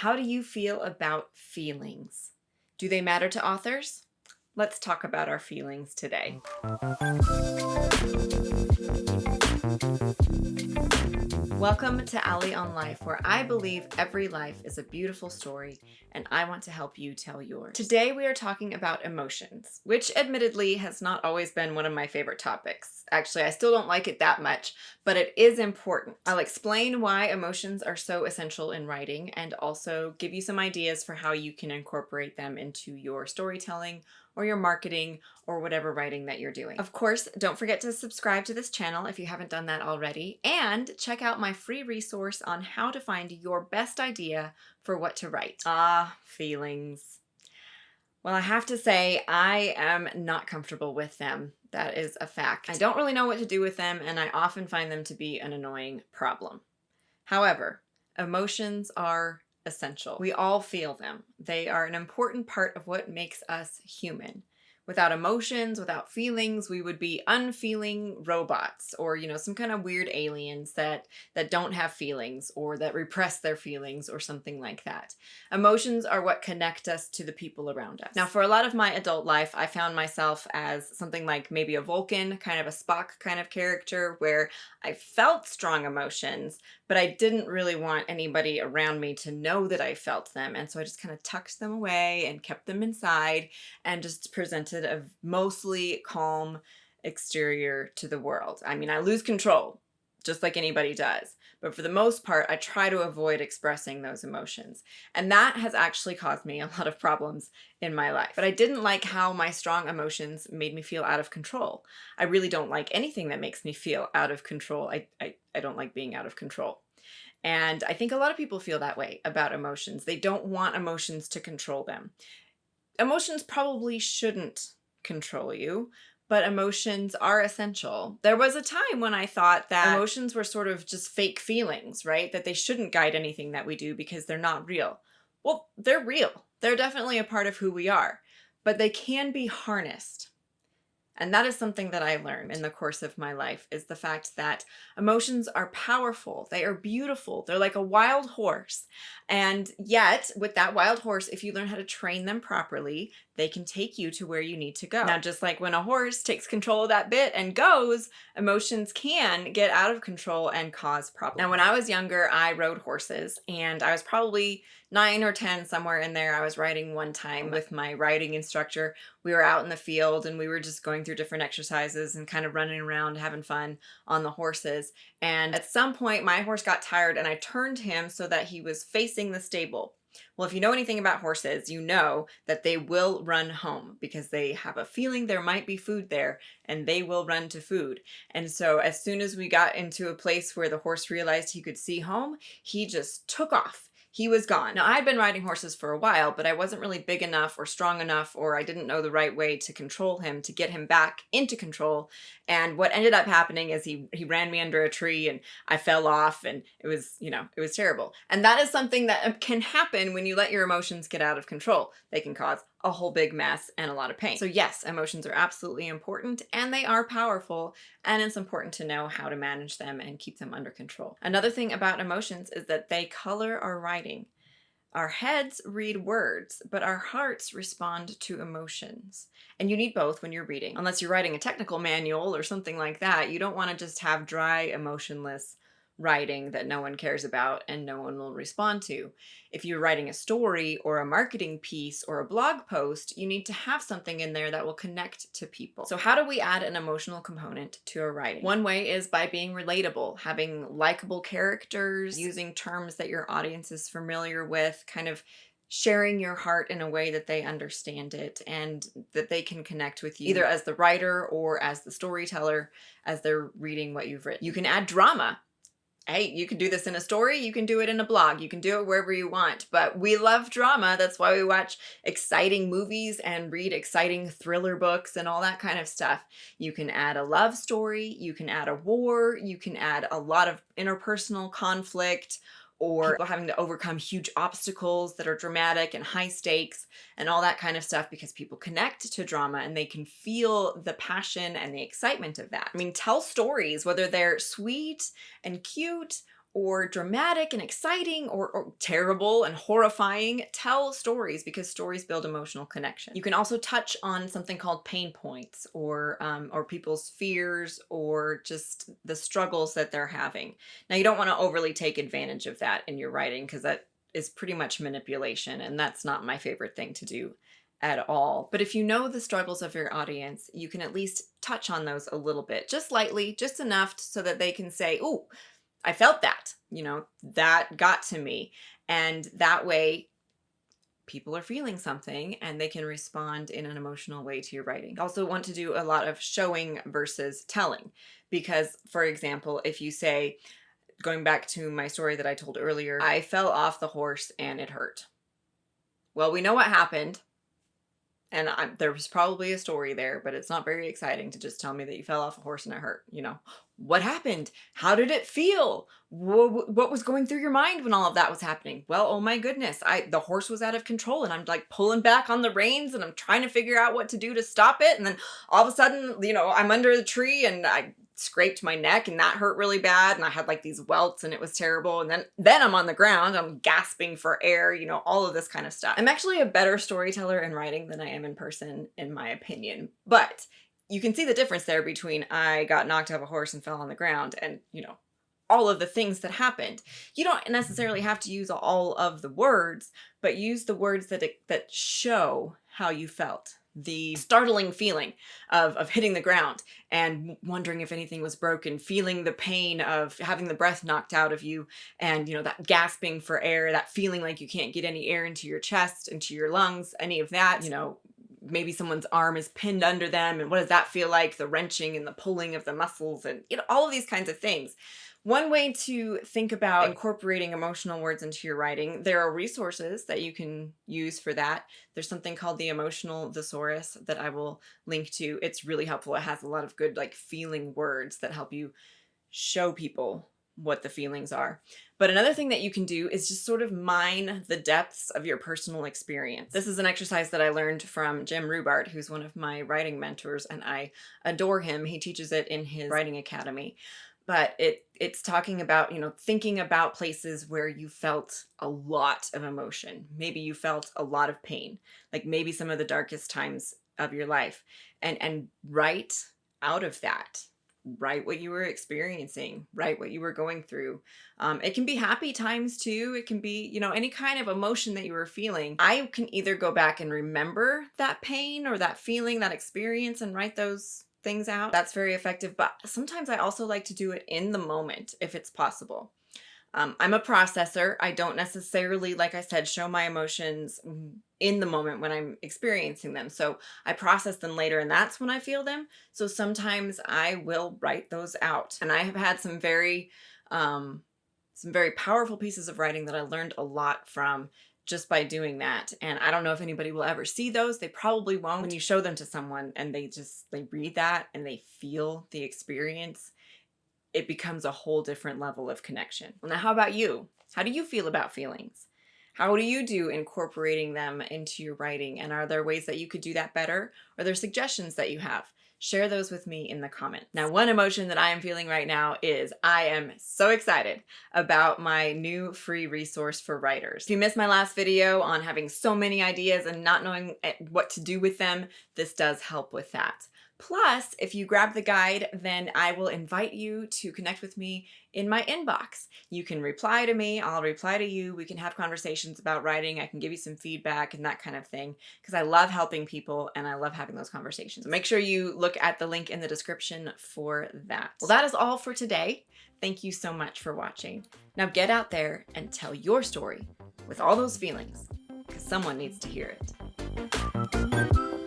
How do you feel about feelings? Do they matter to authors? Let's talk about our feelings today. Welcome to Allie on Life, where I believe every life is a beautiful story, and I want to help you tell yours. Today we are talking about emotions, which admittedly has not always been one of my favorite topics. Actually, I still don't like it that much, but it is important. I'll explain why emotions are so essential in writing and also give you some ideas for how you can incorporate them into your storytelling or your marketing or whatever writing that you're doing. Of course, don't forget to subscribe to this channel if you haven't done that already, and check out my free resource on how to find your best idea for what to write. Feelings. Well, I have to say, I am not comfortable with them. That is a fact. I don't really know what to do with them, and I often find them to be an annoying problem. However, emotions are essential. We all feel them. They are an important part of what makes us human. Without emotions, without feelings, we would be unfeeling robots or, some kind of weird aliens that don't have feelings or that repress their feelings or something like that. Emotions are what connect us to the people around us. Now, for a lot of my adult life, I found myself as something like maybe a Vulcan, kind of a Spock kind of character where I felt strong emotions, but I didn't really want anybody around me to know that I felt them. And so I just kind of tucked them away and kept them inside and just presented a mostly calm exterior to the world. I mean, I lose control, just like anybody does. But for the most part, I try to avoid expressing those emotions. And that has actually caused me a lot of problems in my life. But I didn't like how my strong emotions made me feel out of control. I really don't like anything that makes me feel out of control. I don't like being out of control. And I think a lot of people feel that way about emotions. They don't want emotions to control them. Emotions probably shouldn't control you, but emotions are essential. There was a time when I thought that emotions were sort of just fake feelings, right? That they shouldn't guide anything that we do because they're not real. Well, they're real. They're definitely a part of who we are, but they can be harnessed. And that is something that I learned in the course of my life, is the fact that emotions are powerful. They are beautiful. They're like a wild horse. And yet, with that wild horse, if you learn how to train them properly, they can take you to where you need to go. Now, just like when a horse takes control of that bit and goes, emotions can get out of control and cause problems. Now, when I was younger, I rode horses, and I was probably 9 or 10, somewhere in there. I was riding one time with my riding instructor. We were out in the field and we were just going through different exercises and kind of running around having fun on the horses. And at some point my horse got tired and I turned him so that he was facing the stable. Well, if you know anything about horses, you know that they will run home because they have a feeling there might be food there and they will run to food. And so as soon as we got into a place where the horse realized he could see home, he just took off. He was gone. Now, I'd been riding horses for a while, but I wasn't really big enough or strong enough, or I didn't know the right way to control him, to get him back into control. And what ended up happening is he ran me under a tree and I fell off, and it was terrible. And that is something that can happen when you let your emotions get out of control. They can cause a whole big mess and a lot of pain. So yes, emotions are absolutely important and they are powerful, and it's important to know how to manage them and keep them under control. Another thing about emotions is that they color our writing. Our heads read words, but our hearts respond to emotions. And you need both when you're reading. Unless you're writing a technical manual or something like that, you don't want to just have dry, emotionless writing that no one cares about and no one will respond to. If you're writing a story or a marketing piece or a blog post, you need to have something in there that will connect to people. So how do we add an emotional component to our writing? One way is by being relatable, having likable characters, using terms that your audience is familiar with, kind of sharing your heart in a way that they understand it and that they can connect with you, either as the writer or as the storyteller as they're reading what you've written. You can add drama. Hey, you can do this in a story, you can do it in a blog, you can do it wherever you want, but we love drama. That's why we watch exciting movies and read exciting thriller books and all that kind of stuff. You can add a love story, you can add a war, you can add a lot of interpersonal conflict, or people having to overcome huge obstacles that are dramatic and high stakes and all that kind of stuff, because people connect to drama and they can feel the passion and the excitement of that. I mean, tell stories, whether they're sweet and cute or dramatic and exciting or terrible and horrifying, tell stories because stories build emotional connection. You can also touch on something called pain points or people's fears or just the struggles that they're having. Now, you don't want to overly take advantage of that in your writing because that is pretty much manipulation, and that's not my favorite thing to do at all. But if you know the struggles of your audience, you can at least touch on those a little bit, just lightly, just enough so that they can say, "Ooh, I felt that, that got to me." And that way people are feeling something and they can respond in an emotional way to your writing. You also want to do a lot of showing versus telling, because for example, if you say, going back to my story that I told earlier, I fell off the horse and it hurt. Well, we know what happened. And there was probably a story there, but it's not very exciting to just tell me that you fell off a horse and it hurt. What happened? How did it feel? What was going through your mind when all of that was happening? Well, oh my goodness, the horse was out of control and I'm like pulling back on the reins and I'm trying to figure out what to do to stop it. And then all of a sudden, I'm under the tree and I scraped my neck and that hurt really bad. And I had like these welts and it was terrible. And then I'm on the ground, I'm gasping for air, all of this kind of stuff. I'm actually a better storyteller in writing than I am in person, in my opinion. But you can see the difference there between I got knocked off a horse and fell on the ground and, all of the things that happened. You don't necessarily have to use all of the words, but use the words that show how you felt. The startling feeling of hitting the ground and wondering if anything was broken, feeling the pain of having the breath knocked out of you, and that gasping for air, that feeling like you can't get any air into your chest, into your lungs, any of that. Maybe someone's arm is pinned under them, and what does that feel like? The wrenching and the pulling of the muscles, and all of these kinds of things. One way to think about incorporating emotional words into your writing, there are resources that you can use for that. There's something called the Emotional Thesaurus that I will link to. It's really helpful. It has a lot of good feeling words that help you show people what the feelings are. But another thing that you can do is just sort of mine the depths of your personal experience. This is an exercise that I learned from Jim Rubart, who's one of my writing mentors, and I adore him. He teaches it in his writing academy. But it's talking about, thinking about places where you felt a lot of emotion. Maybe you felt a lot of pain, like maybe some of the darkest times of your life, and write out of that. Write what you were experiencing, write what you were going through. It can be happy times too. It can be, any kind of emotion that you were feeling. I can either go back and remember that pain or that feeling, that experience, and write those things out. That's very effective, but sometimes I also like to do it in the moment if it's possible. I'm a processor. I don't necessarily, like I said, show my emotions in the moment when I'm experiencing them. So I process them later and that's when I feel them. So sometimes I will write those out. And I have had some very powerful pieces of writing that I learned a lot from just by doing that. And I don't know if anybody will ever see those. They probably won't. When you show them to someone and they read that and they feel the experience, it becomes a whole different level of connection. Now, how about you? How do you feel about feelings? How do you do incorporating them into your writing? And are there ways that you could do that better? Are there suggestions that you have? Share those with me in the comments. Now, one emotion that I am feeling right now is I am so excited about my new free resource for writers. If you missed my last video on having so many ideas and not knowing what to do with them, this does help with that. Plus, if you grab the guide, then I will invite you to connect with me in my inbox. You can reply to me, I'll reply to you, we can have conversations about writing, I can give you some feedback and that kind of thing, because I love helping people and I love having those conversations. So make sure you look at the link in the description for that. Well, that is all for today. Thank you so much for watching. Now get out there and tell your story with all those feelings, because someone needs to hear it.